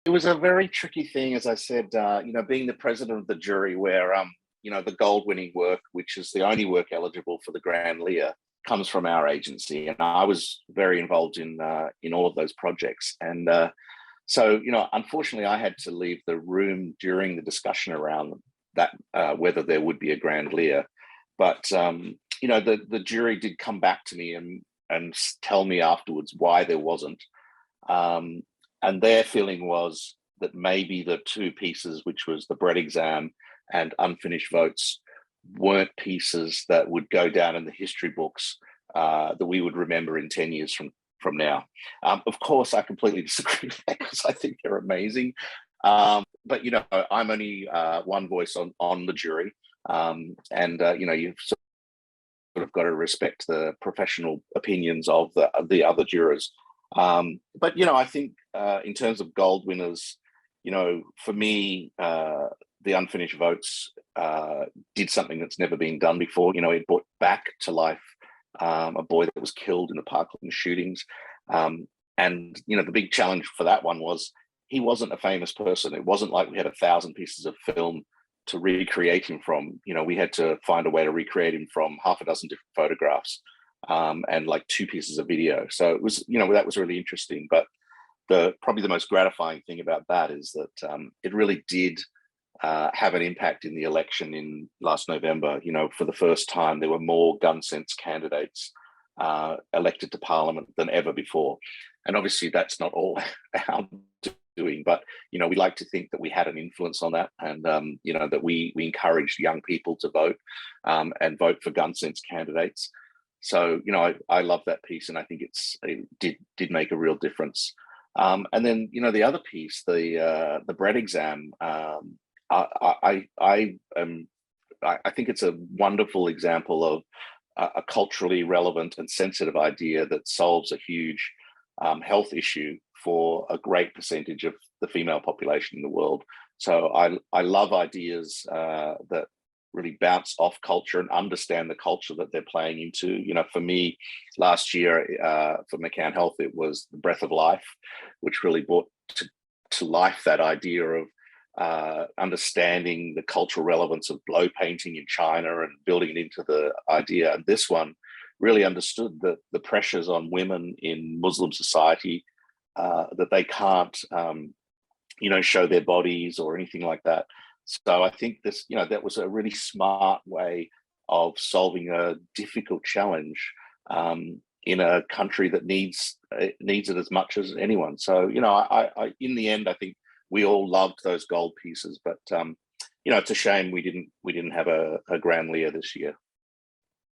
It was a very tricky thing, as I said, being the president of the jury where, the gold winning work, which is the only work eligible for the Grand LIA, comes from our agency. And I was very involved in all of those projects. And so, unfortunately, I had to leave the room during the discussion around that, whether there would be a Grand LIA. But, the jury did come back to me and tell me afterwards why there wasn't. And their feeling was that maybe the two pieces, which was the bread exam and unfinished votes, weren't pieces that would go down in the history books that we would remember in 10 years from now. Of course, I completely disagree with that because I think they're amazing. But, I'm only one voice on the jury. You've sort of got to respect the professional opinions of the other jurors. But I think in terms of gold winners, for me, the unfinished votes did something that's never been done before. It brought back to life a boy that was killed in the Parkland shootings. And the big challenge for that one was he wasn't a famous person. It wasn't like we had 1,000 pieces of film to recreate him from. We had to find a way to recreate him from half a dozen different photographs. And like 2 pieces of video. So it was, that was really interesting. But probably the most gratifying thing about that is that it really did have an impact in the election in last November. For the first time, there were more gun sense candidates elected to Parliament than ever before. And obviously that's not all our doing, but, we like to think that we had an influence on that and, that we encouraged young people to vote and vote for gun sense candidates. So, I love that piece, and I think it did make a real difference. And then, the other piece, the bread exam, I think it's a wonderful example of a culturally relevant and sensitive idea that solves a huge health issue for a great percentage of the female population in the world. So I love ideas that really bounce off culture and understand the culture that they're playing into. For me, last year for McCann Health, it was the Breath of Life, which really brought to life that idea of understanding the cultural relevance of blow painting in China and building it into the idea. And this one really understood the pressures on women in Muslim society, that they can't, show their bodies or anything like that. So I think this, that was a really smart way of solving a difficult challenge in a country that needs it as much as anyone. So, I in the end, I think we all loved those gold pieces, but it's a shame we didn't have a Grand LIA this year.